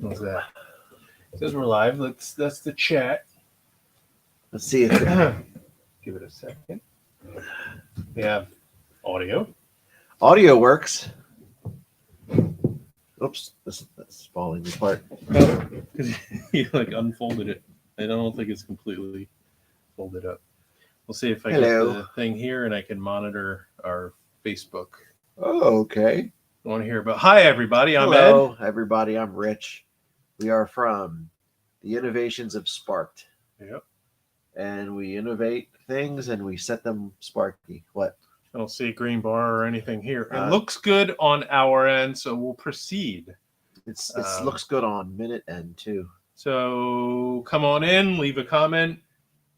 What's that? It says we're live. That's the chat. Let's see if Give it a second. We have audio. audio works. Oops, that's falling apart. Because you like unfolded it. I don't think it's completely folded up. We'll see if I get the thing here and I can monitor our Facebook. Oh, okay. I want to hear about. Hi, everybody. I'm Hello, Ed. everybody. I'm Rich. We are from the Innovations of Sparked. Yep. And we innovate things and we set them sparky. What? I don't see a green bar or anything here. It looks good on our end, so we'll proceed. It looks good on minute end too. So come on in, leave a comment.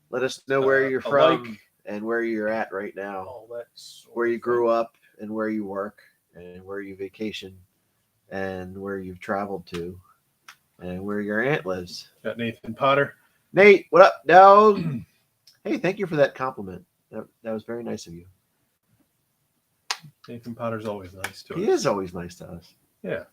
Let us know where you're from and where you're at right now. Where you grew up and where you work and where you vacation and where you've traveled to and where your aunt lives. Got Nathan Potter. Nate, what up? No. Hey, thank you for that compliment. That was very nice of you. Nathan Potter's always nice to us. He is always nice to us. Yeah.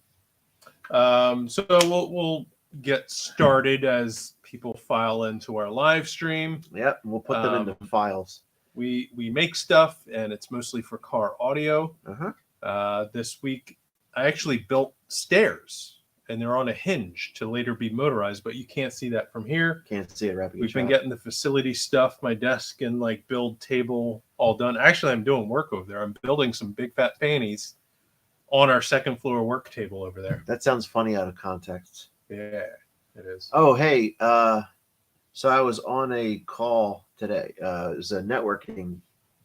So we'll get started as people file into our live stream. Yep, we'll put them into files. We make stuff, and it's mostly for car audio. This week, I actually built stairs, and they're on a hinge to later be motorized, but you can't see that from here. Can't see it wrapping. We've been getting the facility stuff, my desk and like build table all done. Actually, I'm doing work over there. I'm building some big fat panties on our second floor work table over there. That sounds funny out of context. Yeah, it is. Oh, hey, so I was on a call today. It was a networking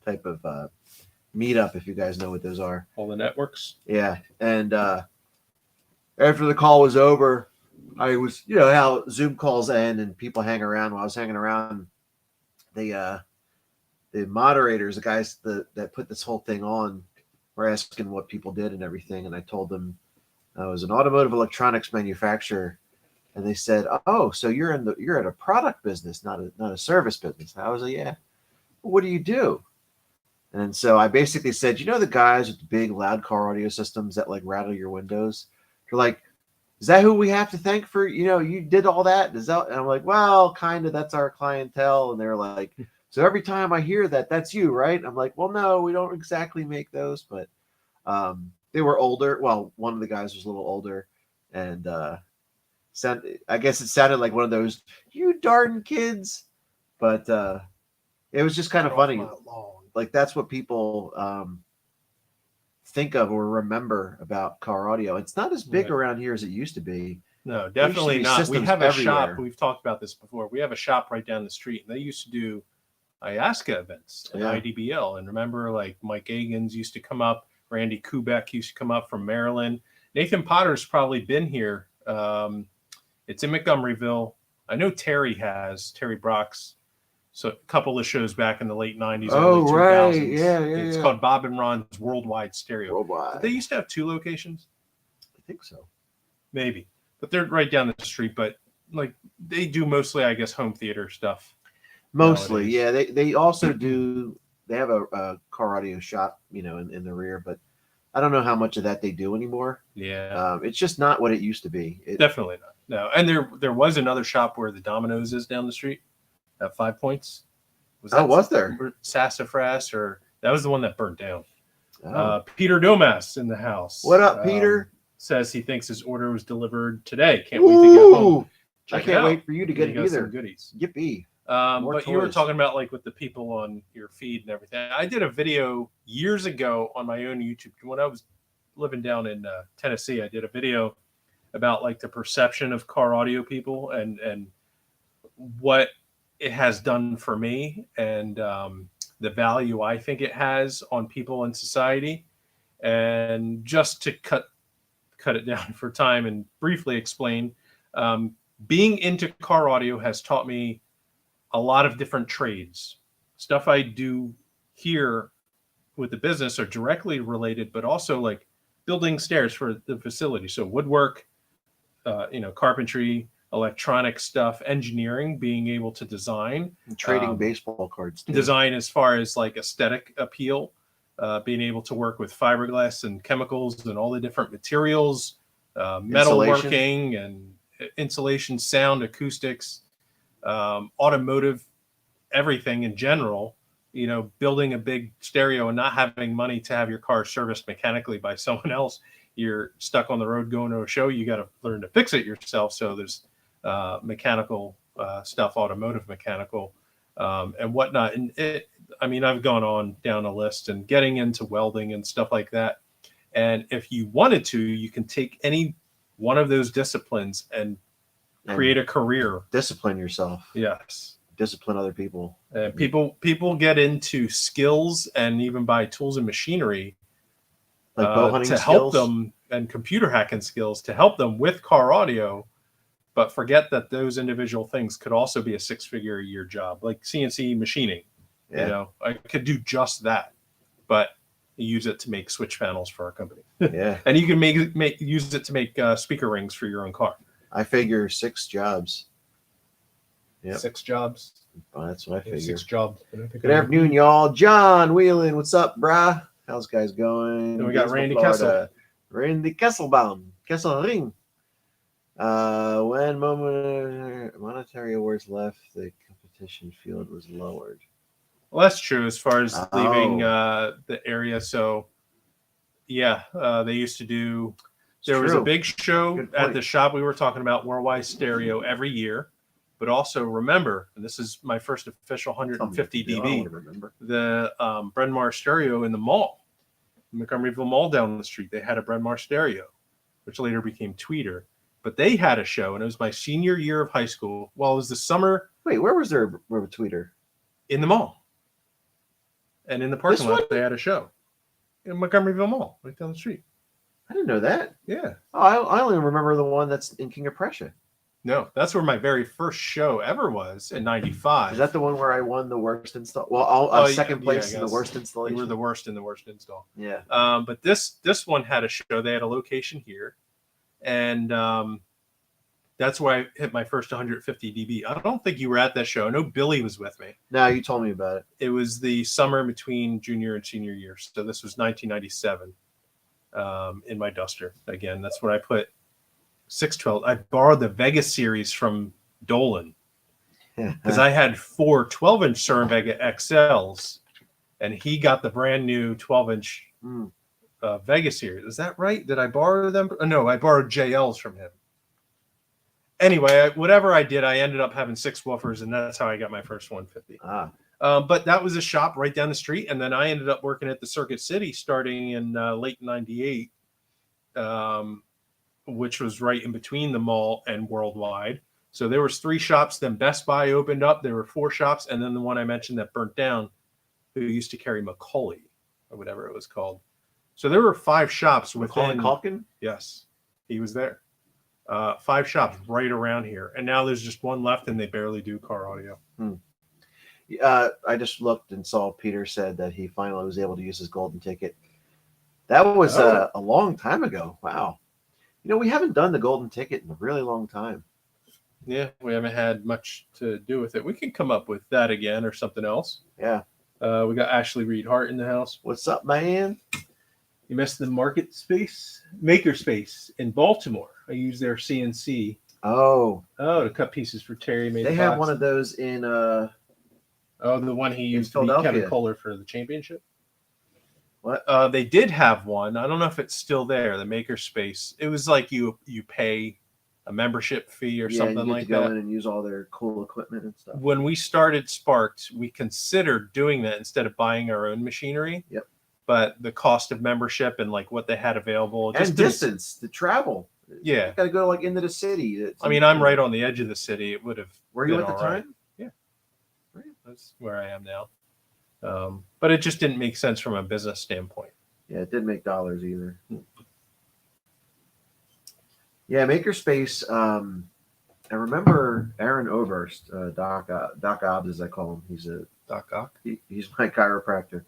type of meetup, if you guys know what those are. All the networks? Yeah, and after the call was over, I was, you know, how Zoom calls end and people hang around. While I was hanging around, the moderators, the guys that put this whole thing on, were asking what people did and everything, and I told them I was an automotive electronics manufacturer, and they said, "Oh, so you're at a product business, not a service business." And I was like, "Yeah." Well, what do you do? And so I basically said, "You know the guys with the big loud car audio systems that like rattle your windows? They're like, is that who we have to thank for, you know, you did all that? Is that?" And I'm like, "Well, kind of, that's our clientele." And they're like, "So every time I hear that, that's you, right?" I'm like, "Well, no, we don't exactly make those," but they were older. Well, one of the guys was a little older, and I guess it sounded like one of those, "You darn kids," but it was just kind of funny. Like that's what people think of or remember about car audio. It's not as big around here as it used to be. No, definitely not. We have a shop. We've talked about this before. We have a shop right down the street, and they used to do IASCA events at IDBL. And remember, like Mike Agans used to come up, Randy Kubek used to come up from Maryland. Nathan Potter's probably been here. It's in Montgomeryville. I know Terry Brock's. So a couple of shows back in the late 90s, early 2000s. Right. Yeah. It's called Bob and Ron's Worldwide Stereo. Worldwide. Did they used to have 2 locations? I think so. Maybe. But they're right down the street. But like they do mostly, I guess, home theater stuff. Mostly, nowadays. Yeah. They also do. They have a car audio shop, you know, in the rear. But I don't know how much of that they do anymore. Yeah. It's just not what it used to be. Definitely not. No. And there was another shop where the Domino's is down the street. At 5 Points. Was there? Sassafras, or that was the one that burnt down. Peter Domas in the house. What up, Peter? Says he thinks his order was delivered today. Can't wait to get home. I can't wait for you to get it either. Some goodies. Yippee. But toys. You were talking about like with the people on your feed and everything. I did a video years ago on my own YouTube. When I was living down in Tennessee, I did a video about like the perception of car audio people and what it has done for me and the value I think it has on people in society. And just to cut it down for time and briefly explain, being into car audio has taught me a lot of different trades. Stuff I do here with the business are directly related, but also like building stairs for the facility. So woodwork, carpentry, electronic stuff, engineering, being able to design, and trading baseball cards too. Design as far as like aesthetic appeal, being able to work with fiberglass and chemicals and all the different materials, metalworking and insulation, sound, acoustics, automotive, everything in general. Building a big stereo and not having money to have your car serviced mechanically by someone else, you're stuck on the road going to a show. You got to learn to fix it yourself. So there's mechanical stuff, automotive mechanical, and whatnot. And I've gone on down a list and getting into welding and stuff like that. And if you wanted to, you can take any one of those disciplines and create a career. Discipline yourself. Yes. Discipline other people. People get into skills and even buy tools and machinery like bow hunting to help them, and computer hacking skills to help them with car audio, but forget that those individual things could also be a 6-figure a year job, like CNC machining. Yeah. I could do just that, but use it to make switch panels for our company. Yeah. And you can use it to make speaker rings for your own car. I figure 6 jobs. Yep. 6 jobs. Oh, that's what I figure. 6 jobs. Good afternoon, y'all. John Wheelan, what's up, brah? How's guys going? And we got Randy Kessel. Randy Kesselbaum. Kesselring. When monetary awards left, the competition field was lowered. Well, that's true as far as leaving the area. So, yeah, they used to do. There was a big show at the shop we were talking about, Worldwide Stereo, every year. But also remember, and this is my first official 150 dB, the Bryn Mawr Stereo in the mall, Montgomeryville Mall down the street. They had a Bryn Mawr Stereo, which later became Tweeter. But they had a show, and it was my senior year of high school. Well, it was the summer. Wait, where was their Tweeter? In the mall. And in the parking lot, they had a show. In Montgomeryville Mall, right down the street. I didn't know that. Yeah. Oh, I only remember the one that's in King of Prussia. No, that's where my very first show ever was in '95. Is that the one where I won the worst install? Well, second place in the worst installation. You were the worst in the worst install. Yeah. But this one had a show. They had a location here, and that's where I hit my first 150 dB. I don't think you were at that show. I know Billy was with me. No, you told me about it. It was the summer between junior and senior year. So this was 1997 in my Duster. Again, that's when I put 612. I borrowed the Vega series from Dolan because I had 4 12-inch Surin Vega XLs, and he got the brand new 12-inch Vega series. Is that right? Did I borrow them? No, I borrowed JLs from him. Anyway, whatever I did, I ended up having 6 woofers, and that's how I got my first 150. But that was a shop right down the street, and then I ended up working at the Circuit City starting in late '98. Which was right in between the mall and Worldwide. So there was 3 shops. Then Best Buy opened up. There were 4 shops. And then the one I mentioned that burnt down, who used to carry Macaulay or whatever it was called. So there were 5 shops within. Macaulay Culkin? Yes, he was there. 5 shops right around here. And now there's just 1 left and they barely do car audio. I just looked and saw Peter said that he finally was able to use his golden ticket. That was a long time ago. Wow. We haven't done the golden ticket in a really long time. Yeah, we haven't had much to do with it. We can come up with that again or something else. Yeah. We got Ashley Reed Hart in the house. What's up, man? You missed the Makerspace in Baltimore. I use their CNC. Oh, to cut pieces for Terry. They have one of those in. The one he used to be Kevin Kohler for the championship. What? They did have one. I don't know if it's still there. The Makerspace. It was like you pay a membership fee or something and you like go that. In and use all their cool equipment and stuff. When we started Sparked, we considered doing that instead of buying our own machinery. Yep. But the cost of membership and like what they had available, and distance to travel. Yeah, you got to go like into the city. I'm right on the edge of the city. It would have. Were you at the time? Yeah, that's where I am now. But it just didn't make sense from a business standpoint. Yeah, it didn't make dollars either. Yeah, Makerspace. I remember Aaron Oberst, Doc Obbs, as I call him. He's a Doc Ock. He's my chiropractor.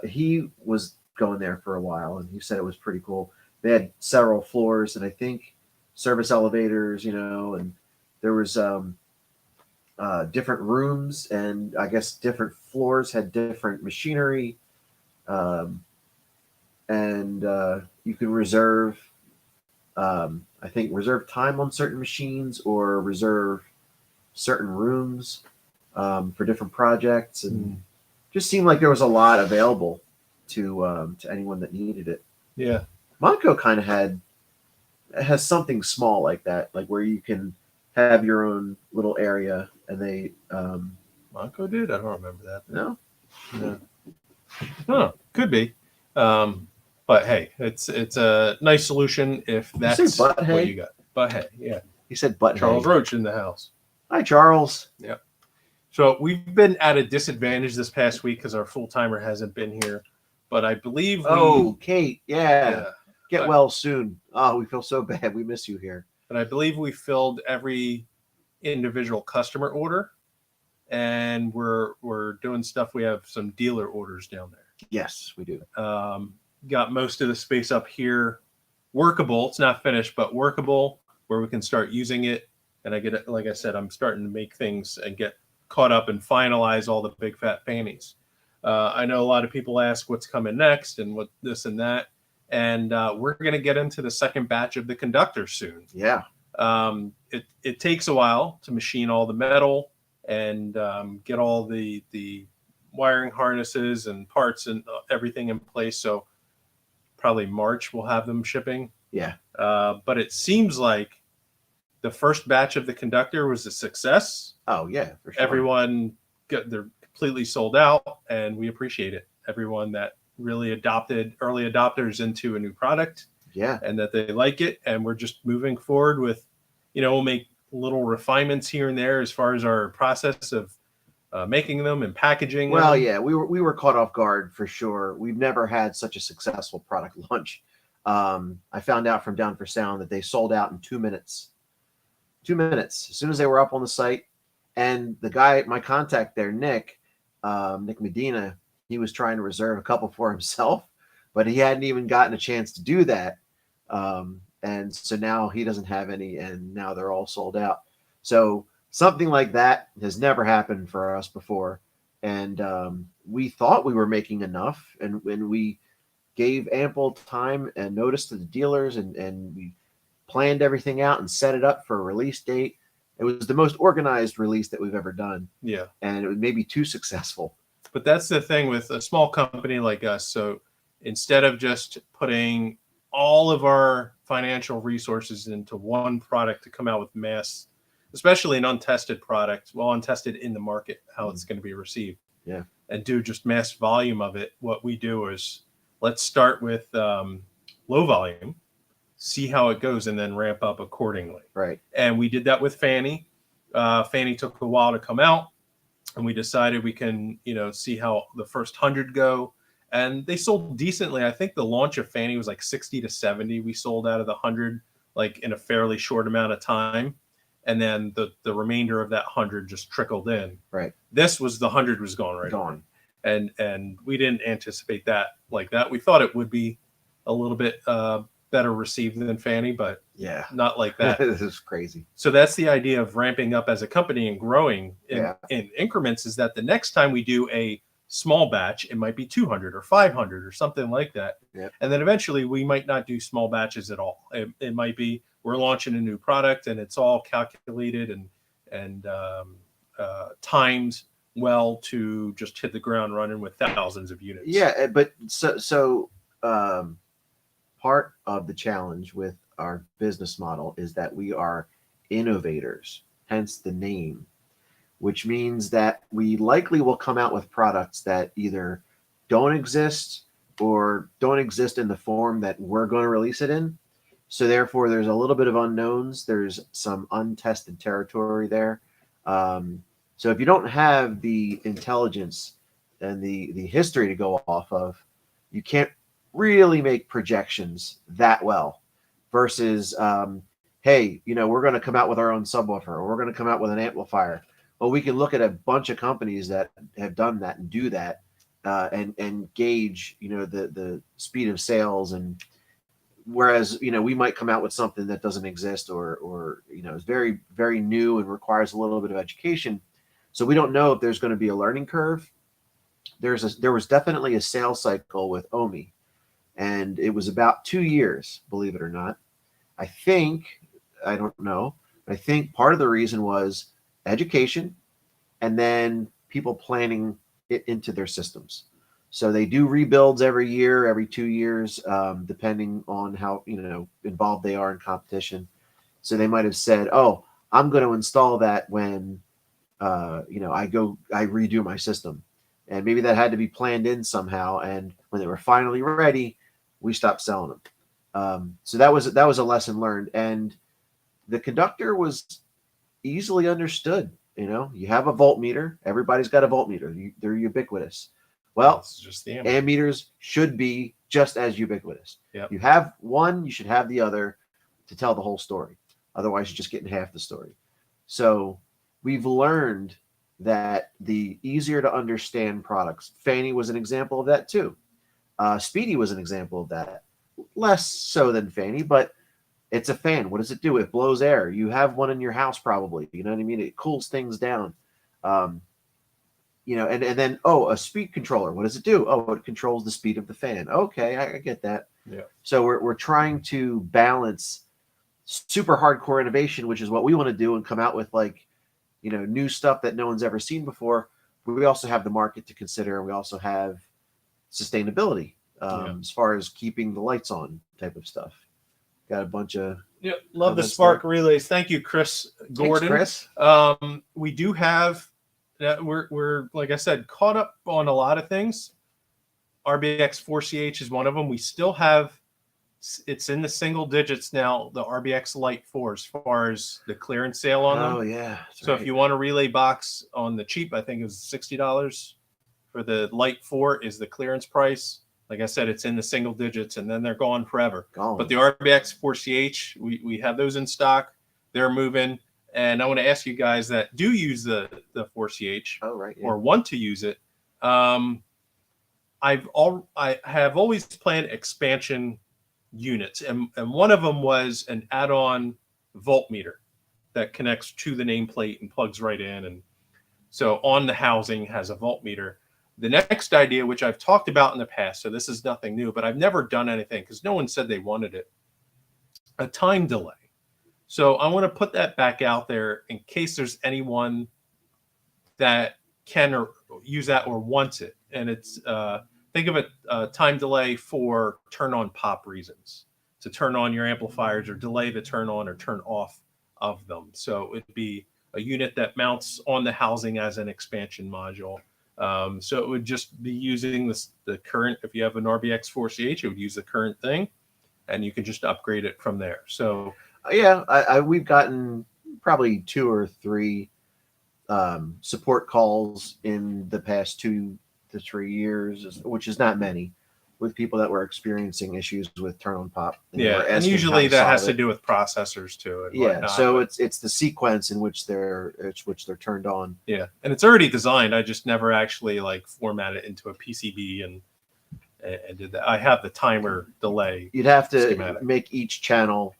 He was going there for a while, and he said it was pretty cool. They had several floors, and I think service elevators, and there was different rooms, and I guess different floors had different machinery, and you could reserve I think reserve time on certain machines or reserve certain rooms for different projects, and just seemed like there was a lot available to anyone that needed it. Yeah. Monaco kind of has something small like that, like where you can have your own little area, and they Monaco did? I don't remember that. no. No. Huh, could be. But hey, it's a nice solution if Did that's you say butt what hay? you got. But hey, yeah. He said butt Charles hay. Roach in the house. Hi, Charles. Yeah. So we've been at a disadvantage this past week because our full timer hasn't been here. But I believe Kate, yeah. Get well soon. Oh, we feel so bad. We miss you here. But I believe we filled every individual customer order, and we're doing stuff. We have some dealer orders down there. Yes, we do. Got most of the space up here workable. It's not finished, but workable, where we can start using it. And I get, like I said, I'm starting to make things and get caught up and finalize all the big fat panties. I know a lot of people ask what's coming next and what this and that. And we're going to get into the second batch of the conductor soon. Yeah. It takes a while to machine all the metal and get all the wiring harnesses and parts and everything in place. So probably March we'll have them shipping. Yeah. But it seems like the first batch of the conductor was a success. Oh yeah, for sure. Everyone they're completely sold out, and we appreciate it. Everyone that really adopted early adopters into a new product. Yeah. And that they like it, and we're just moving forward with, we'll make little refinements here and there as far as our process of making them and packaging. Well, them. yeah, we were caught off guard for sure. We've never had such a successful product launch. I found out from Down for Sound that they sold out in 2 minutes. 2 minutes as soon as they were up on the site, and the guy, my contact there, Nick Medina, he was trying to reserve a couple for himself, but he hadn't even gotten a chance to do that. And so now he doesn't have any, and now they're all sold out. So something like that has never happened for us before. And we thought we were making enough, and when we gave ample time and notice to the dealers, and we planned everything out and set it up for a release date. It was the most organized release that we've ever done. Yeah. And it was maybe too successful. But that's the thing with a small company like us. So instead of just putting all of our financial resources into one product to come out with mass, especially an untested product, well, untested in the market, how it's going to be received. Yeah. And do just mass volume of it. What we do is let's start with low volume, see how it goes, and then ramp up accordingly. Right. And we did that with Fanny. Fanny took a while to come out, and we decided we can, see how the first 100 go. And they sold decently. I think the launch of Fanny was like 60 to 70. We sold out of the 100 like in a fairly short amount of time. And then the remainder of that 100 just trickled in. Right. This was the 100 was gone right Gone. away. And we didn't anticipate that like that. We thought it would be a little bit better received than Fanny, but yeah, not like that. This is crazy. So that's the idea of ramping up as a company and growing in increments, is that the next time we do a small batch, it might be 200 or 500 or something like that. Yep. And then eventually we might not do small batches at all. It might be we're launching a new product and it's all calculated and timed well to just hit the ground running with thousands of units. Yeah, but so part of the challenge with our business model is that we are innovators, hence the name, which means that we likely will come out with products that either don't exist or don't exist in the form that we're going to release it in. So therefore, there's a little bit of unknowns. There's some untested territory there. So if you don't have the intelligence and the history to go off of, you can't really make projections that well versus, hey, we're going to come out with our own subwoofer, or we're going to come out with an amplifier. Well, we can look at a bunch of companies that have done that and do that and gauge, the speed of sales. And whereas, we might come out with something that doesn't exist or is very, very new and requires a little bit of education. So we don't know if there's going to be a learning curve. There was definitely a sales cycle with Omi, and it was about 2 years, believe it or not. I think, I don't know, I think part of the reason was education and then people planning it into their systems. So they do rebuilds every year, every 2 years, depending on how involved they are in competition. So they might have said, "Oh, I'm going to install that when I redo my system," and maybe that had to be planned in somehow. And when they were finally ready, we stopped selling them. So that was a lesson learned, and the conductor was easily understood. You have a voltmeter. Everybody's got a voltmeter. They're ubiquitous. Well, It's just the ammeters should be just as ubiquitous. Yep. You have one, you should have the other to tell the whole story. Otherwise, you're just getting half the story. So we've learned that the easier to understand products. Fanny was an example of that too. Speedy was an example of that. Less so than Fanny, but it's a fan. What does it do? It blows air. You have one in your house probably. You know what I mean? It cools things down. And then, a speed controller. What does it do? Oh, it controls the speed of the fan. Okay, I get that. Yeah. So we're trying to balance super hardcore innovation, which is what we want to do, and come out with new stuff that no one's ever seen before. But we also have the market to consider. We also have sustainability as far as keeping the lights on type of stuff. Got a bunch of love the Spark relays. Thank you, Chris Gordon. Thanks, Chris. We do have we're like I said, caught up on a lot of things. RBX 4CH is one of them. We still have it's in the single digits now, the RBX Lite 4, as far as the clearance sale on them. Oh yeah. So if you want a relay box on the cheap, I think it was $60 for the Lite 4 is the clearance price. Like I said, it's in the single digits, and then they're gone forever. But the RBX 4CH, we have those in stock. They're moving. And I want to ask you guys that do use the 4CH or want to use it. I have always planned expansion units, and one of them was an add-on voltmeter that connects to the nameplate and plugs right in. And so on the housing has a voltmeter. The next idea, which I've talked about in the past, so this is nothing new, but I've never done anything because no one said they wanted it, a time delay. So I want to put that back out there in case there's anyone that can use that or wants it. And it's think of a time delay for turn on pop reasons, to turn on your amplifiers or delay the turn on or turn off of them. So it'd be a unit that mounts on the housing as an expansion module. So it would just be using the current, if you have an RBX 4CH, it would use the current thing, and you can just upgrade it from there. So we've gotten probably 2 or 3 support calls in the past 2 to 3 years, which is not many, with people that were experiencing issues with turn on pop. And usually that has to do with processors too. And whatnot, so it's the sequence in which they're turned on. Yeah, and it's already designed. I just never actually format it into a PCB and did that. I have the timer delay. You'd have to make each channel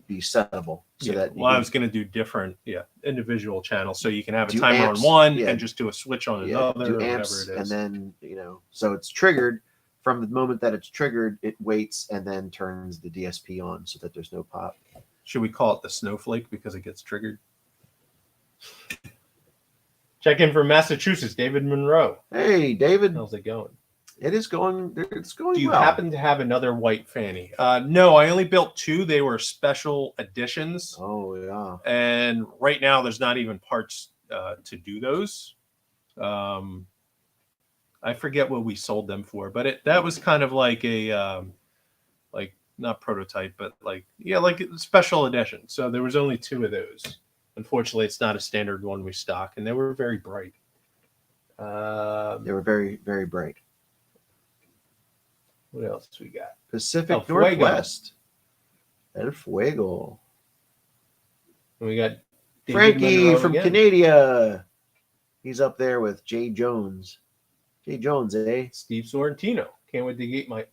be settable. I was going to do different individual channels, so you can have a timer on one and just do a switch on another, do or amps, whatever it is. And then so it's triggered. From the moment that it's triggered, it waits and then turns the DSP on so that there's no pop. Should we call it the snowflake because it gets triggered? Check in from Massachusetts, David Monroe. Hey, David. How's it going? It's going well. Do you happen to have another white Fanny? No, I only built 2. They were special editions. Oh, yeah. And right now there's not even parts to do those. I forget what we sold them for, but that was kind of like a not prototype, but like a special edition. So there was only 2 of those. Unfortunately, it's not a standard one we stock, and they were very bright. They were very, very bright. What else we got? Pacific Northwest. El Fuego. And we got David Frankie Monroe from again. Canada. He's up there with Jay Jones. Jay Jones, eh? Steve Sorrentino. Can't wait to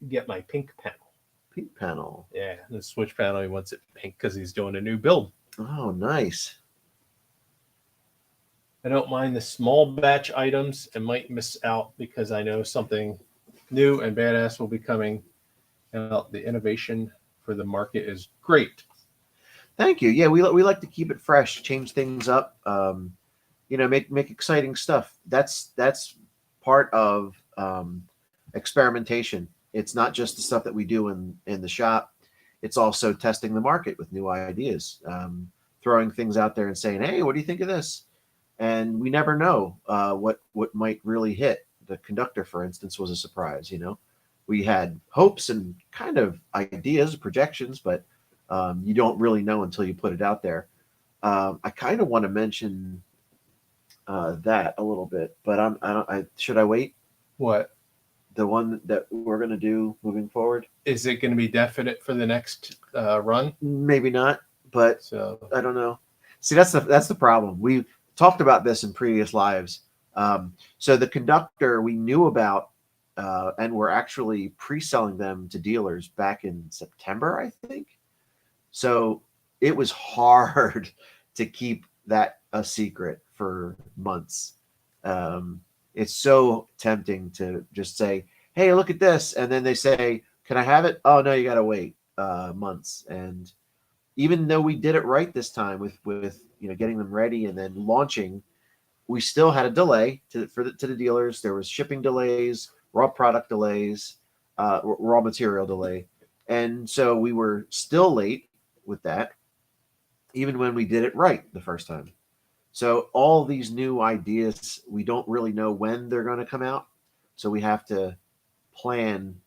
get my pink panel. Pink panel. Yeah, the switch panel. He wants it pink because he's doing a new build. Oh, nice. I don't mind the small batch items and might miss out because I know something new and badass will be coming out. The innovation for the market is great. Thank you. Yeah, we like to keep it fresh, change things up. Make exciting stuff. That's part of experimentation. It's not just the stuff that we do in the shop. It's also testing the market with new ideas, throwing things out there and saying, "Hey, what do you think of this?" And we never know what might really hit. The conductor, for instance, was a surprise. We had hopes and kind of ideas, projections, but you don't really know until you put it out there. I kind of want to mention that a little bit, but should I wait? What? The one that we're going to do moving forward? Is it going to be definite for the next run? Maybe not, but So I don't know. See, that's the problem. We talked about this in previous lives. So the conductor we knew about, and we're actually pre-selling them to dealers back in September, I think. So it was hard to keep that a secret for months. It's so tempting to just say, "Hey, look at this," and then they say, "Can I have it?" "Oh no, you got to wait months." And even though we did it right this time with getting them ready and then launching, we still had a delay to the dealers. There was shipping delays, raw product delays, raw material delay, and so we were still late with that, even when we did it right the first time. So all these new ideas, we don't really know when they're going to come out. So we have to plan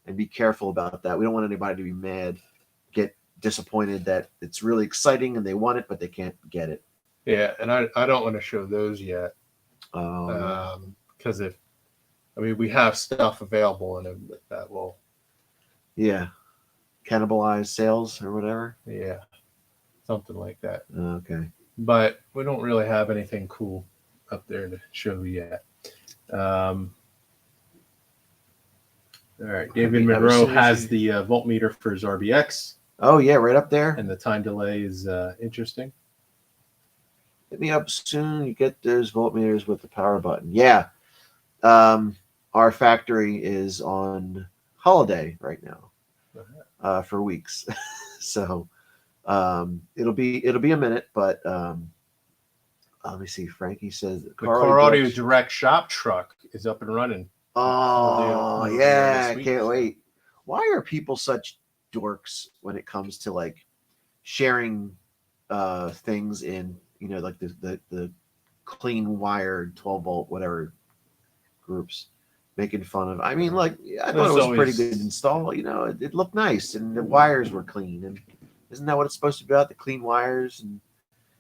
and be careful about that. We don't want anybody to be mad, get disappointed that it's really exciting and they want it, but they can't get it. yeah, and I don't want to show those yet. Because we have stuff available and that will cannibalize sales or whatever. Yeah, something like that. Okay. But we don't really have anything cool up there to show yet. All right, David Monroe has the voltmeter for his RBX. Oh yeah, right up there. And the time delay is interesting. Hit me up soon. You get those voltmeters with the power button. Yeah. Our factory is on holiday right now for weeks. So it'll be a minute, but let me see. Frankie says the Car Audio Direct shop truck is up and running. Oh yeah, I can't wait. Why are people such dorks when it comes to like sharing things in like the clean wired 12-volt whatever groups, making fun of? I mean, like, I thought it was a pretty good install. It looked nice and the wires were clean. And isn't that what it's supposed to be about? The clean wires? And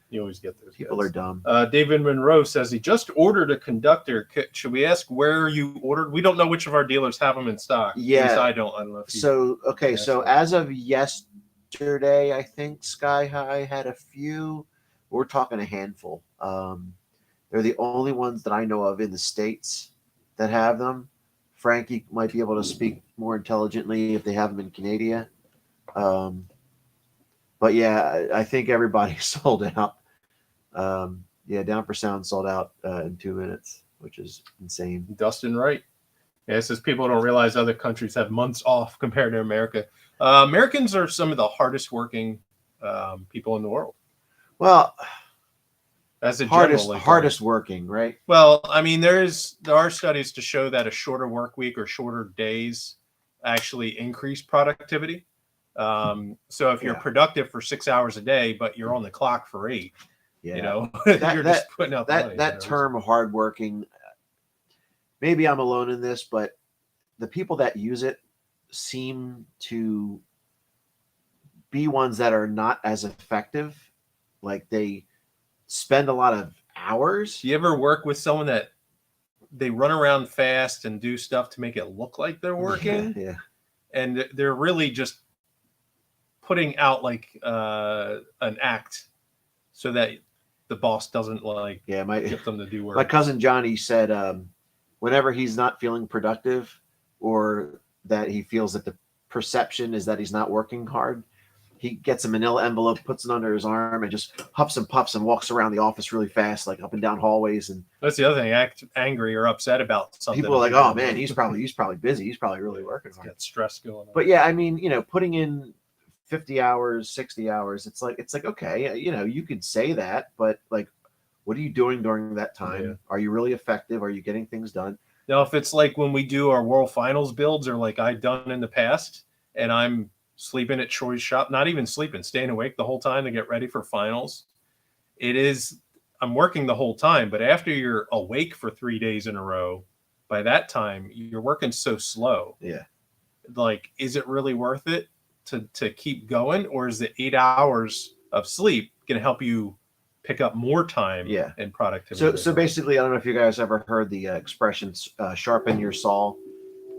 you always get those. People are dumb. David Monroe says he just ordered a conductor. Should we ask where you ordered? We don't know which of our dealers have them in stock. Yeah, I don't know. So as of yesterday, I think Sky High had a few. We're talking a handful. They're the only ones that I know of in the States that have them. Frankie might be able to speak more intelligently if they have them in Canada. But yeah, I think everybody sold out. Down for Sound sold out in 2 minutes, which is insane. Dustin Wright. Yeah, it says people don't realize other countries have months off compared to America. Americans are some of the hardest working people in the world. Well, as a hardest working, right? Well, I mean, there are studies to show that a shorter work week or shorter days actually increase productivity. So if you're productive for 6 hours a day, but you're on the clock for 8, you're just putting out the money. That term hardworking, maybe I'm alone in this, but the people that use it seem to be ones that are not as effective. Like they spend a lot of hours. Do you ever work with someone that they run around fast and do stuff to make it look like they're working? Yeah. And they're really just putting out like an act so that the boss doesn't get them to do work. My cousin Johnny said whenever he's not feeling productive or that he feels that the perception is that he's not working hard, he gets a manila envelope, puts it under his arm, and just huffs and puffs and walks around the office really fast, like up and down hallways. And that's the other thing. Act angry or upset about something. People are like, "Oh man, he's probably busy. He's probably really working hard." Got stress going on. But yeah, I mean, putting in 50 hours, 60 hours. It's like okay, you could say that, but like, what are you doing during that time? Yeah. Are you really effective? Are you getting things done? Now, if it's like when we do our World Finals builds, or like I've done in the past, and I'm sleeping at Troy's shop, not even sleeping, staying awake the whole time to get ready for finals, I'm working the whole time. But after you're awake for 3 days in a row, by that time you're working so slow. Yeah. Like, is it really worth it to keep going, or is the 8 hours of sleep going to help you pick up more time and productivity? So basically, I don't know if you guys ever heard the expression "sharpen your saw."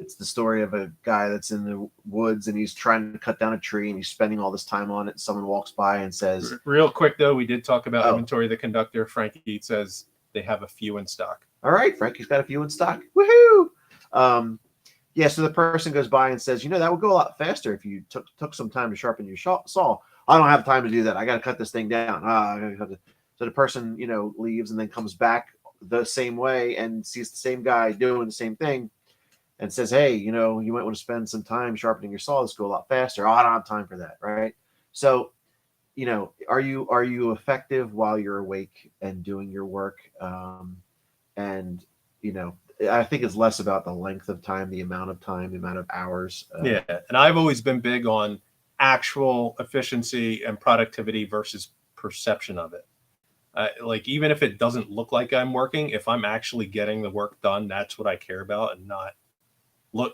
It's the story of a guy that's in the woods and he's trying to cut down a tree and he's spending all this time on it. And someone walks by and says, real quick though, we did talk about inventory of the conductor. Frankie says they have a few in stock. All right, Frankie's got a few in stock. Woohoo! Yeah, so the person goes by and says, that would go a lot faster if you took some time to sharpen your saw. I don't have time to do that. I got to cut this thing down. So the person, leaves and then comes back the same way and sees the same guy doing the same thing and says, hey, you might want to spend some time sharpening your saw. This go a lot faster. Oh, I don't have time for that, right? So, are you effective while you're awake and doing your work? And I think it's less about the length of time, the amount of hours. And I've always been big on actual efficiency and productivity versus perception of it. Like, even if it doesn't look like I'm working, if I'm actually getting the work done, that's what I care about, and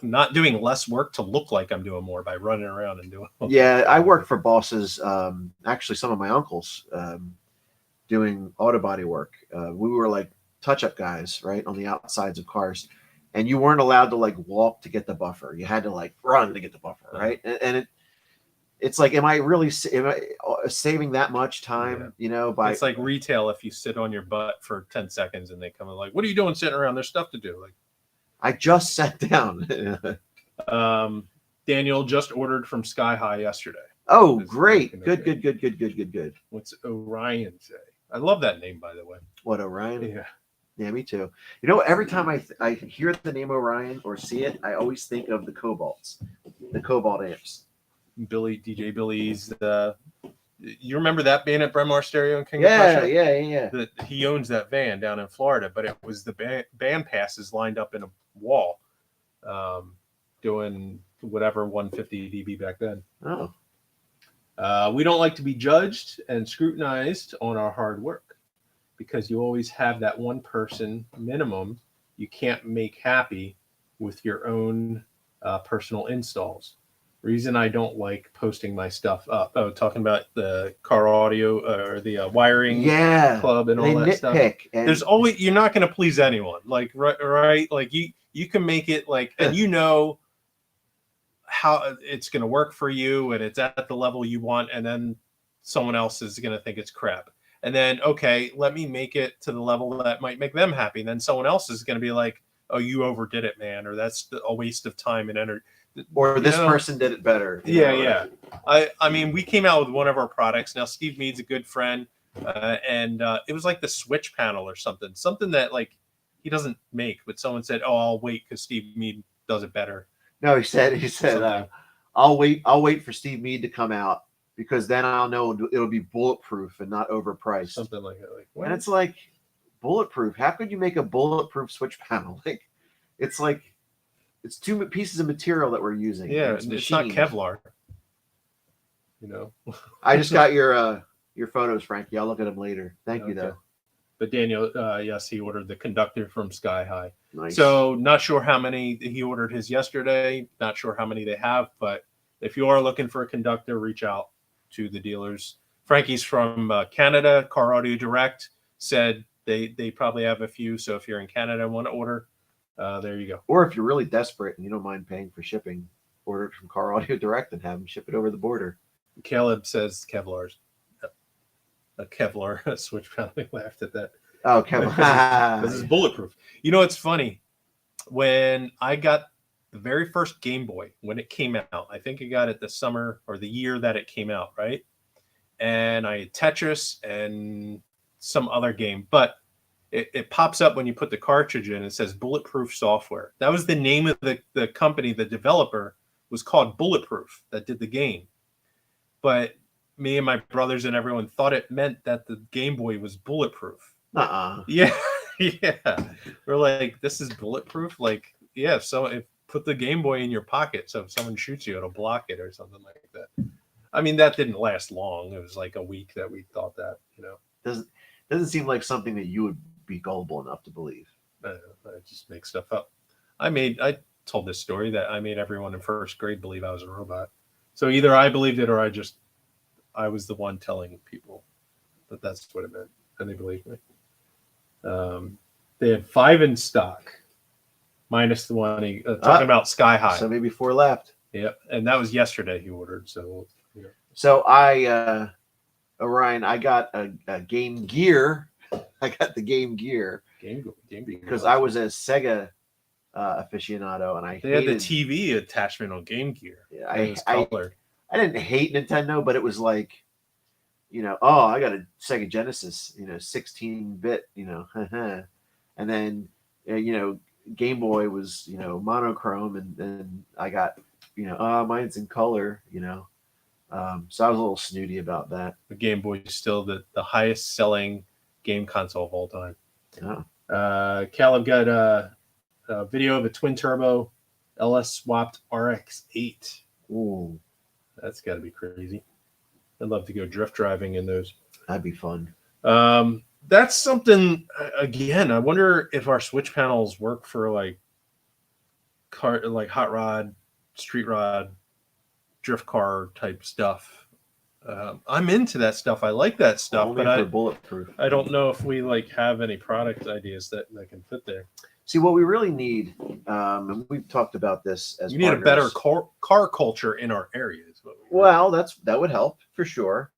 not doing less work to look like I'm doing more by running around and doing. Yeah, I work for bosses. Actually, some of my uncles doing auto body work. We were like touch-up guys, right, on the outsides of cars, and you weren't allowed to like walk to get the buffer. You had to like run to get the buffer, right? And it's like, am I saving that much time? It's like retail. If you sit on your butt for 10 seconds and they come and like, what are you doing sitting around? There's stuff to do. Like, I just sat down. Daniel just ordered from Sky High yesterday. Oh, great. Good. What's Orion say? I love that name, by the way. What, Orion? Yeah. Yeah, me too. Every time I hear the name Orion or see it, I always think of the Cobalts, the Cobalt amps. DJ Billy's. You remember that band at Bremar Stereo in King of Prussia? Yeah. He owns that van down in Florida, but it was the band passes lined up in a wall, doing whatever 150 dB back then. Oh. We don't like to be judged and scrutinized on our hard work, because you always have that one person minimum you can't make happy with your own personal installs. Reason I don't like posting my stuff up. Oh, talking about the car audio or the wiring club and all that stuff. There's always, you're not going to please anyone. Like, right? Like you can make it like, and how it's going to work for you, and it's at the level you want, and then someone else is going to think it's crap. And then, okay, let me make it to the level that might make them happy. And then someone else is going to be like, oh, you overdid it, man, or that's a waste of time and energy. Or this person did it better. Yeah. I mean, we came out with one of our products. Now, Steve Mead's a good friend, and it was like the switch panel or something that like he doesn't make, but someone said, oh, I'll wait because Steve Mead does it better. No, he said, I'll wait for Steve Mead to come out, because then I'll know it'll be bulletproof and not overpriced. Something like that. Like, and it's like, bulletproof. How could you make a bulletproof switch panel? Like, it's like, it's two pieces of material that we're using. Yeah, it's not Kevlar. I just got your photos, Frankie. I'll look at them later. Thank you, though. But Daniel, yes, he ordered the conductor from Sky High. Nice. So not sure how many he ordered his yesterday. Not sure how many they have, but if you are looking for a conductor, reach out to the dealers. Frankie's from Canada. Car Audio Direct said they probably have a few. So if you're in Canada and want to order, there you go. Or if you're really desperate and you don't mind paying for shipping, order it from Car Audio Direct and have them ship it over the border. Caleb says Kevlar's. A Kevlar switch panel. They laughed at that. Oh, Kevlar. This is bulletproof. It's funny. When I got the very first Game Boy, when it came out, I think I got it the summer or the year that it came out, right? And I had Tetris and some other game, but it pops up when you put the cartridge in. It says Bulletproof Software. That was the name of the company. The developer was called Bulletproof that did the game. but me and my brothers and everyone thought it meant that the Game Boy was bulletproof. Yeah, yeah. We're like, this is bulletproof. Like, yeah. So if put the Game Boy in your pocket, so if someone shoots you, it'll block it or something like that. I mean, that didn't last long. It was like a week that we thought that. Doesn't seem like something that you would be gullible enough to believe. I just make stuff up. I told this story that I made everyone in first grade believe I was a robot. So either I believed it or I was the one telling people that that's what it meant, and they believed me. They had 5 in stock, minus the one talking about Sky High. So maybe 4 left. Yep, and that was yesterday he ordered. So, So Orion, I got a Game Gear. I got the Game Gear because I was a Sega aficionado, and they had the TV attachment on Game Gear. Yeah, I didn't hate Nintendo, but it was like, oh, I got a Sega Genesis, 16-bit, and then Game Boy was monochrome, and I got mine's in color, so I was a little snooty about that. The Game Boy is still the highest selling game console of all time. Oh. Caleb got a video of a twin turbo LS swapped RX-8. Ooh, that's got to be crazy. I'd love to go drift driving in those. That'd be fun. That's something. Again, I wonder if our switch panels work for like hot rod, street rod, drift car type stuff. I'm into that stuff. I like that stuff, only but for bulletproof. I don't know if we have any product ideas that can fit there. See, what we really need, and we've talked about this as we need a better car culture in our areas. Well, that would help for sure.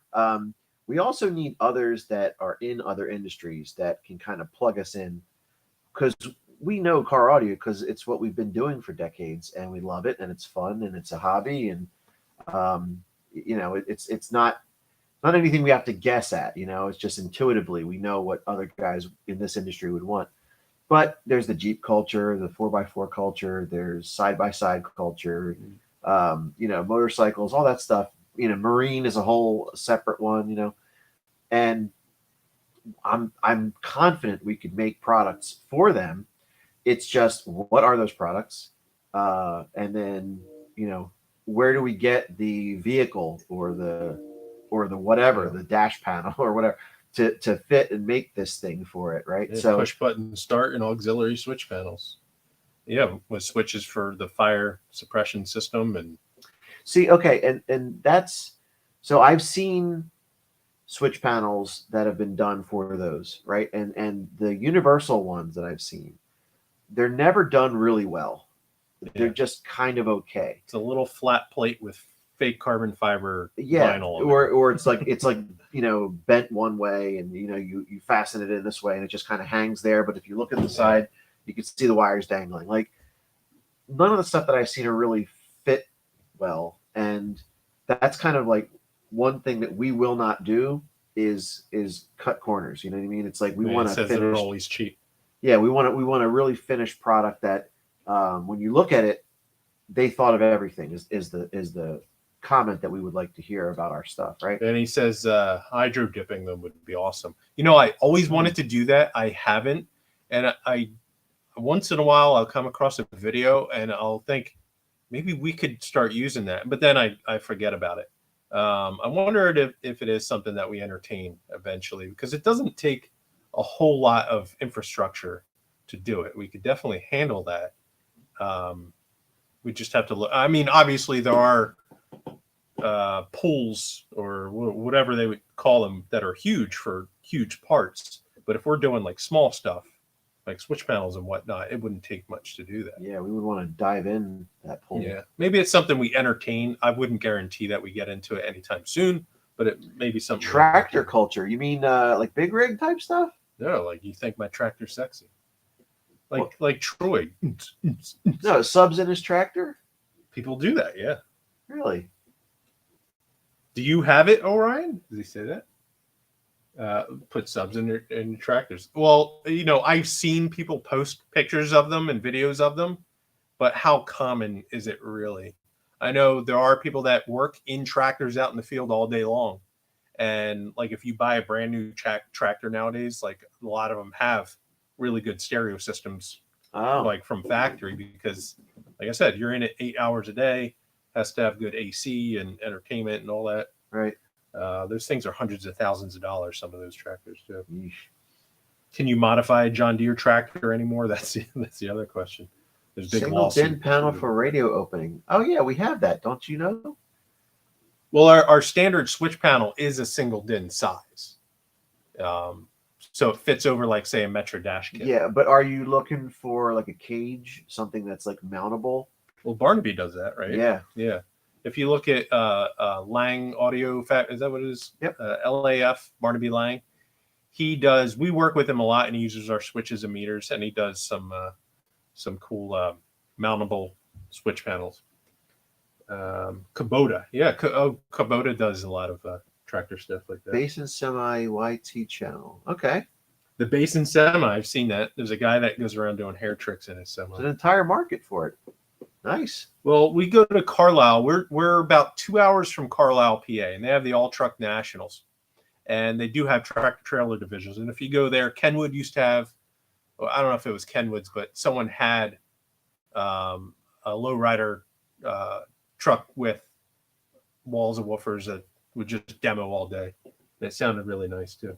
We also need others that are in other industries that can kind of plug us in, because we know car audio because it's what we've been doing for decades, and we love it, and it's fun, and it's a hobby, and it's not anything we have to guess at. It's just intuitively we know what other guys in this industry would want. But there's the Jeep culture, the 4x4 culture, there's side-by-side culture, motorcycles, all that stuff. Marine is a whole separate one, and I'm confident we could make products for them. It's just, what are those products? And then, where do we get the vehicle or the whatever, the dash panel or whatever, to fit and make this thing for it, right? Yeah, so push button start and auxiliary switch panels. Yeah, with switches for the fire suppression system and see, okay, and that's so I've seen switch panels that have been done for those, right? And the universal ones that I've seen, they're never done really well. They're just kind of okay. It's a little flat plate with fake carbon fiber vinyl, or it's like bent one way, and you fasten it in this way, and it just kind of hangs there. But if you look at the side, you can see the wires dangling. Like, none of the stuff that I've seen are really fit well, and that's kind of like one thing that we will not do is cut corners. You know what I mean? It's like we want to finish. They're always cheap. Yeah, we want a really finished product that when you look at it, they thought of everything. Is the comment that we would like to hear about our stuff, right? And he says hydro dipping them would be awesome. I always wanted to do that. I haven't, and I once in a while I'll come across a video and I'll think maybe we could start using that, but then I forget about it. I wondered if it is something that we entertain eventually, because it doesn't take a whole lot of infrastructure to do it. We could definitely handle that. We just have to look. I mean, obviously there are pools or whatever they would call them that are huge for huge parts. But if we're doing like small stuff, like switch panels and whatnot, it wouldn't take much to do that. Yeah, we would want to dive in that pool. Yeah, maybe it's something we entertain. I wouldn't guarantee that we get into it anytime soon, but it may be something. Tractor culture? You mean like big rig type stuff? No, like you think my tractor's sexy. Like Troy. No, subs in his tractor? People do that, yeah. Really? Do you have it, Orion? Does he say that? Put subs in your tractors. Well, I've seen people post pictures of them and videos of them, but how common is it really? I know there are people that work in tractors out in the field all day long. And like if you buy a brand new tractor nowadays, like a lot of them have really good stereo systems, Oh, like from factory, because like I said, you're in it 8 hours a day, has to have good AC and entertainment and all that. right. Those things are hundreds of thousands of dollars. Some of those tractors too. Yeesh. Can you modify a John Deere tractor anymore? That's the other question. There's big Single DIN lawsuits. panel for radio opening. Oh yeah, we have that. Don't you know? Well, our standard switch panel is a single DIN size, so it fits over like say a Metro Dash kit. Yeah, but are you looking for like a cage, something that's like mountable? Well, Barnaby does that, right? Yeah. Yeah. If you look at Lang Audio, is that what it is? Yep. LAF, Barnaby Lang. He does. We work with him a lot, and he uses our switches and meters, and he does some cool mountable switch panels. Kubota, yeah. Kubota does a lot of tractor stuff like that. Basin Semi YT channel. Okay. The Basin Semi, I've seen that. There's a guy that goes around doing hair tricks in his semi. There's an entire market for it. Nice. Well, we go to Carlisle. We're about 2 hours from Carlisle, PA, and they have the All Truck Nationals, and they do have tractor trailer divisions. And if you go there, Kenwood used to have. Well, I don't know if it was Kenwood's, but someone had a lowrider truck with walls of woofers that would just demo all day. And it sounded really nice too.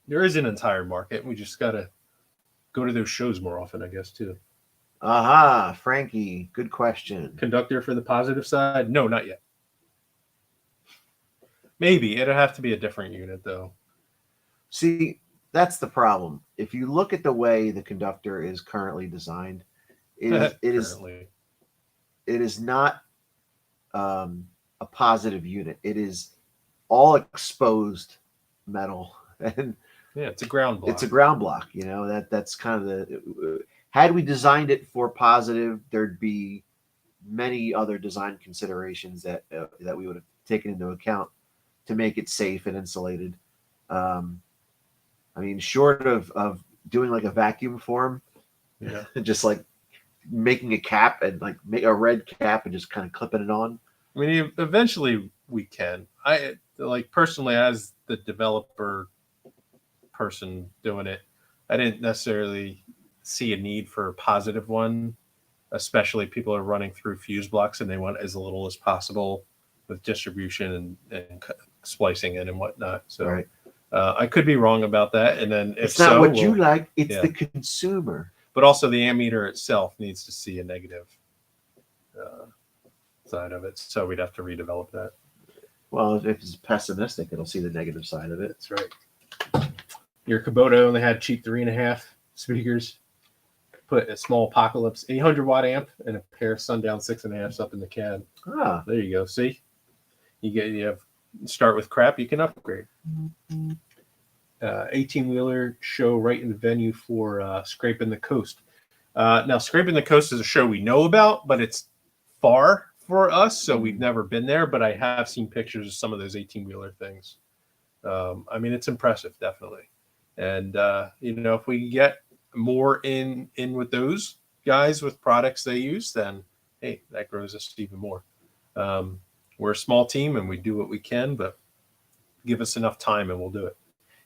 There is an entire market. We just gotta go to those shows more often, I guess, too. Aha, Frankie. Good question. Conductor for the positive side? No, not yet. Maybe it'll have to be a different unit though. See, that's the problem. If you look at the way the conductor is currently designed, it is not a positive unit. It is all exposed metal, and yeah, it's a ground block. It's a ground block. You know that's kind of the. Had we designed it for positive, there'd be many other design considerations that we would have taken into account to make it safe and insulated. I mean, short of doing like a vacuum form, yeah, just like making a cap and like make a red cap and just kind of clipping it on. I mean, eventually we can. I like personally, as the developer person doing it, I didn't necessarily see a need for a positive one, especially people are running through fuse blocks and they want as little as possible with distribution and splicing in and whatnot. So right. I could be wrong about that. And then if it's not so, what you like, it's the consumer. But also the ammeter itself needs to see a negative side of it. So we'd have to redevelop that. Well, if it's pessimistic, it'll see the negative side of it. That's right. Your Kubota only had cheap 3.5 speakers. Put a small Apocalypse 800 watt amp and a pair of Sundown 6.5s up in the cab. Ah, there you go. See, you start with crap, you can upgrade. 18-wheeler show right in the venue for Scraping the Coast. Now, Scraping the Coast is a show we know about, but it's far for us, so we've never been there. But I have seen pictures of some of those 18-wheeler things. I mean, it's impressive, definitely. And if we get more in with those guys with products they use, then hey, that grows us even more. We're a small team and we do what we can, but give us enough time and we'll do it.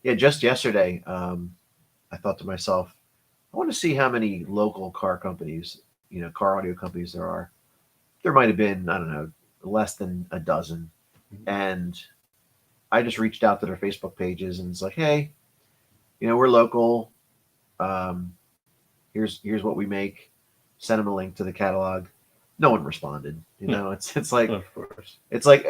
Yeah, just yesterday, I thought to myself, I want to see how many local car companies, car audio companies there are. There might have been, I don't know, less than a dozen. Mm-hmm. And I just reached out to their Facebook pages and it's like, hey, we're local. Here's what we make. Send them a link to the catalog. No one responded. It's like, of course, it's like,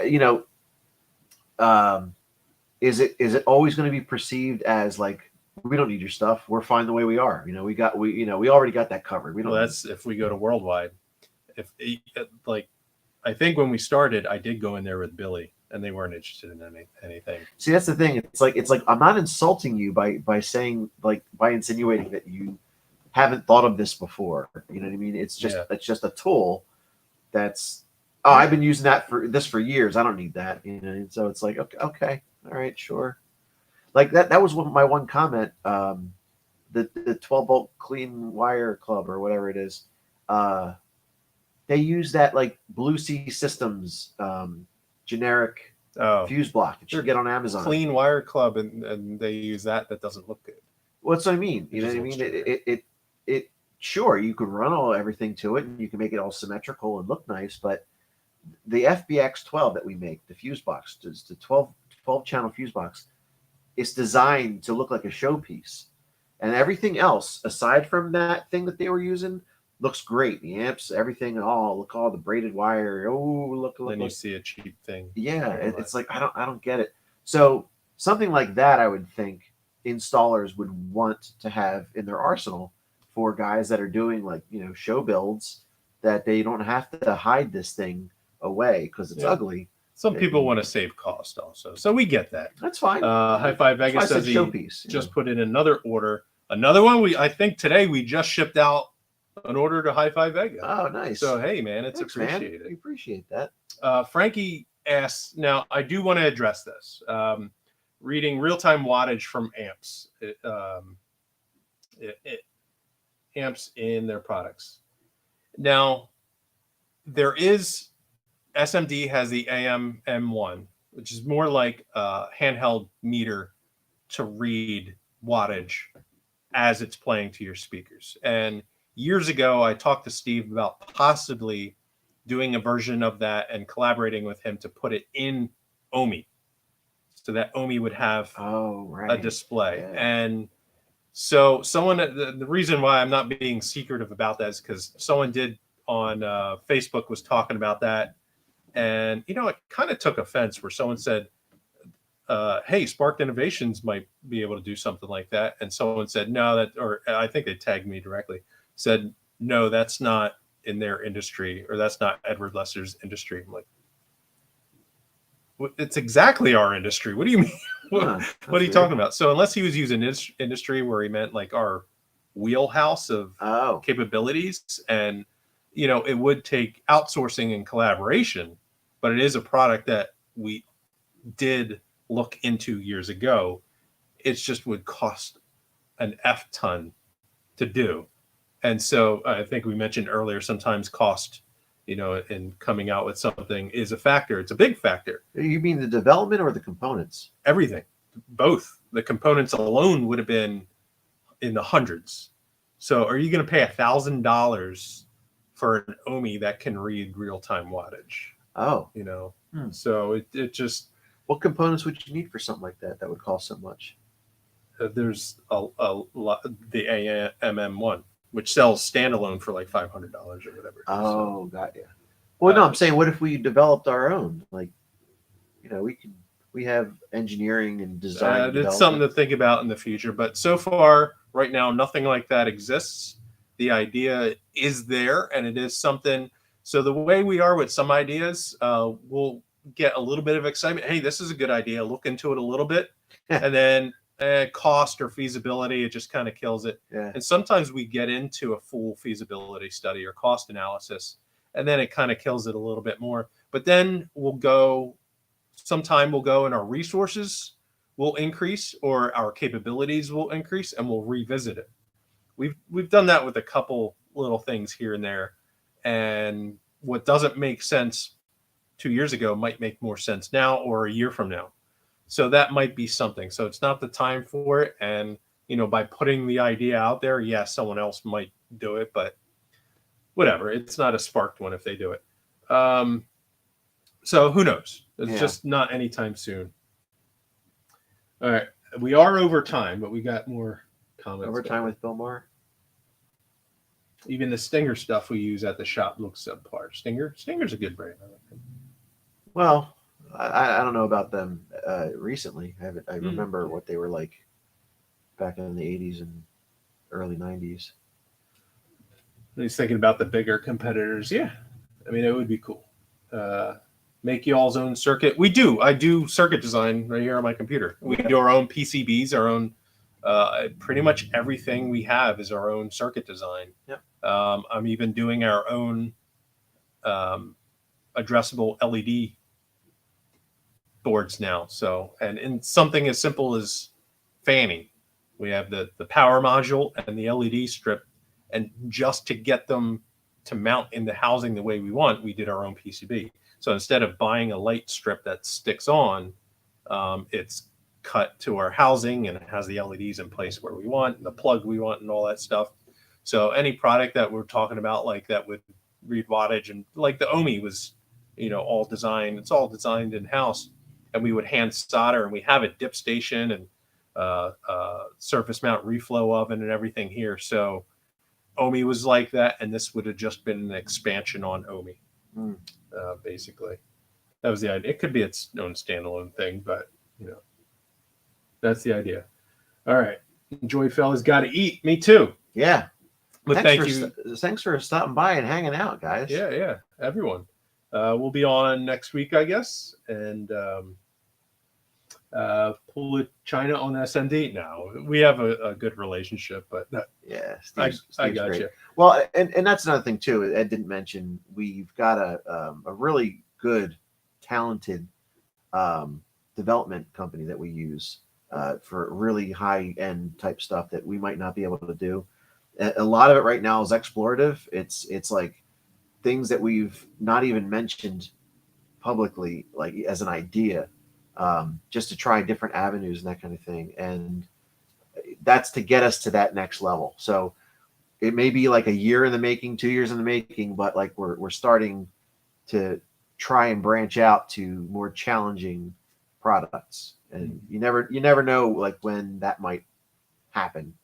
is it always going to be perceived as like, we don't need your stuff. We're fine the way we are. We already got that covered. We don't. Well, that's if we go to worldwide. I think when we started, I did go in there with Billy, and they weren't interested in anything. See, that's the thing. It's like I'm not insulting you by saying by insinuating that you haven't thought of this before. You know what I mean? It's just a tool that's I've been using this for years. I don't need that. And so it's like okay, all right, sure. Like that was my one comment. The 12 volt clean wire club or whatever it is. they use that like Blue Sea Systems generic fuse block that you get on Amazon. Clean Wire Club, and they use that. That doesn't look good. What's what I mean? You know what I mean? It sure, you can run everything to it, and you can make it all symmetrical and look nice, but the FBX 12 that we make, the fuse box, the 12 channel fuse box, is designed to look like a showpiece. And everything else, aside from that thing that they were using, looks great. The amps, everything, look all the braided wire. Oh, look. Then you see a cheap thing. Yeah, it's like I don't get it. So something like that, I would think installers would want to have in their arsenal for guys that are doing like show builds, that they don't have to hide this thing away because it's ugly. Some people want to save cost also, so we get that. That's fine. Hi-Fi Vegas says he just put in another order. Another one. I think today we just shipped out an order to Hi-Fi Vegas. Oh, nice. So hey, man, it's Thanks, appreciated. Man. We appreciate that. Frankie asks. Now I do want to address this. Reading real-time wattage from amps. Amps in their products. Now there is. SMD has the AM M1, which is more like a handheld meter to read wattage as it's playing to your speakers. And years ago, I talked to Steve about possibly doing a version of that and collaborating with him to put it in Ohmie, so that Ohmie would have a display. Yeah. And so the reason why I'm not being secretive about that is because someone did on Facebook was talking about that. And, it kind of took offense where someone said, hey, Sparked Innovations might be able to do something like that. And someone said, no, or I think they tagged me directly, said, no, that's not in their industry, or that's not Edward Lesser's industry. I'm like, it's exactly our industry. What do you mean? What are you talking about? So unless he was using industry where he meant like our wheelhouse of capabilities, and it would take outsourcing and collaboration, but it is a product that we did look into years ago. It just would cost an F ton to do. And so I think we mentioned earlier, sometimes cost, in coming out with something is a factor. It's a big factor. You mean the development or the components? Everything, both. The components alone would have been in the hundreds. So are you going to pay $1,000 for an Ohmie that can read real-time wattage? So it just... What components would you need for something like that would cost so much? There's a lot, the AMM1, which sells standalone for like $500 or whatever. Oh, got you. Well, no, I'm saying, what if we developed our own? Like, we have engineering and design. It's something to think about in the future. But so far, right now, nothing like that exists. The idea is there, and it is something. So the way we are with some ideas, we'll get a little bit of excitement. Hey, this is a good idea. Look into it a little bit. And then cost or feasibility, it just kind of kills it. Yeah. And sometimes we get into a full feasibility study or cost analysis, and then it kind of kills it a little bit more. But then we'll go and our resources will increase, or our capabilities will increase, and we'll revisit it. We've done that with a couple little things here and there, and what doesn't make sense 2 years ago might make more sense now or a year from now. So that might be something. So it's not the time for it. And, by putting the idea out there, yes, someone else might do it, but whatever. It's not a sparked one if they do it. So who knows? It's just not anytime soon. All right. We are over time, but we got more comments. Over time with Bill Maher? Even the Stinger stuff we use at the shop looks subpar. Stinger's a good brand. Well, I don't know about them recently. I remember what they were like back in the 80s and early 90s. He's thinking about the bigger competitors. Yeah. I mean, it would be cool. Make y'all's own circuit. We do. I do circuit design right here on my computer. We do our own PCBs, our own, pretty much everything we have is our own circuit design. Yep. I'm even doing our own addressable LED boards now. So, and in something as simple as fanning, we have the power module and the LED strip, and just to get them to mount in the housing the way we want, we did our own PCB. So instead of buying a light strip that sticks on, it's cut to our housing, and it has the LEDs in place where we want, and the plug we want, and all that stuff. So any product that we're talking about, like that would read wattage, and like the Omi was, all designed. It's all designed in house, and we would hand solder, and we have a dip station and surface mount reflow oven and everything here. So Omi was like that, and this would have just been an expansion on Omi, basically. That was the idea. It could be its own standalone thing, but that's the idea. All right, enjoy, fellas. Got to eat. Me too. Yeah. But thank you. Thanks for stopping by and hanging out, guys. Yeah, everyone. We'll be on next week, I guess, and pull China on SND now. We have a good relationship, but Steve's I got great. you. Well, and that's another thing too. Ed didn't mention, we've got a really good, talented development company that we use for really high end type stuff that we might not be able to do. A lot of it right now is explorative. It's like things that we've not even mentioned publicly, like as an idea, just to try different avenues and that kind of thing. And that's to get us to that next level. So it may be like a year in the making, 2 years in the making, but like we're starting to try and branch out to more challenging products. And you never know like when that might happen.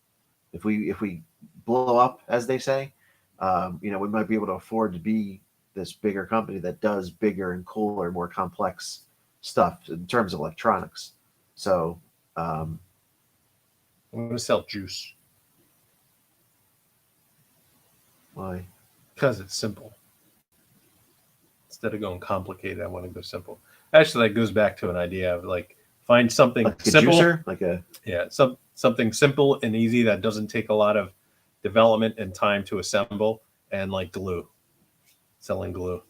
If we blow up, as they say, we might be able to afford to be this bigger company that does bigger and cooler, more complex stuff in terms of electronics. So I'm going to sell juice. Why? Because it's simple. Instead of going complicated, I want to go simple. Actually, that goes back to an idea of like find something like simple, a juicer? Something simple and easy that doesn't take a lot of development and time to assemble, and like glue, selling glue,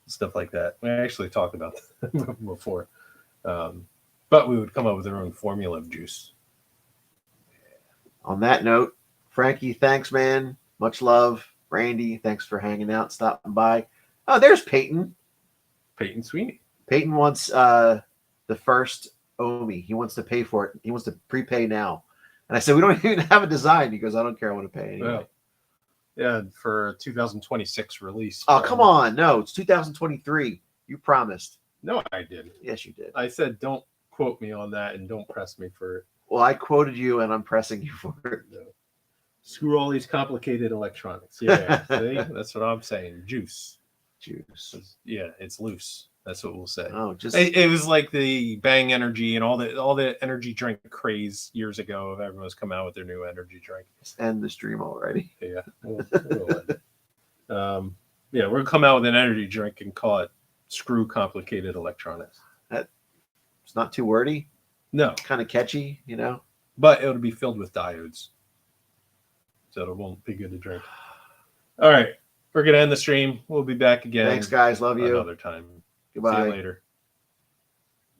stuff like that. We actually talked about that before, but we would come up with our own formula of juice. On that note, Frankie, thanks, man. Much love. Randy, thanks for hanging out, stopping by. Oh, there's Peyton. Peyton Sweeney. Peyton wants the first Omi. He wants to pay for it. He wants to prepay now. And I said, we don't even have a design. He goes, I don't care. I want to pay anyway. Yeah, for a 2026 release. Oh, come on. No, it's 2023. You promised. No, I didn't. Yes, you did. I said, don't quote me on that and don't press me for it. Well, I quoted you and I'm pressing you for it. No. Screw all these complicated electronics. Yeah, see? That's what I'm saying. Juice. Yeah, it's loose. That's what we'll say. Oh, it was like the Bang Energy and all the energy drink craze years ago. Of everyone's come out with their new energy drink. Let's end the stream already. Yeah, we'll end it. We're gonna come out with an energy drink and call it "Screw Complicated Electronics." It's not too wordy. No, kind of catchy, But it'll be filled with diodes, so it won't be good to drink. All right, we're gonna end the stream. We'll be back again. Thanks, guys. Love you. Another time. Goodbye. See you later.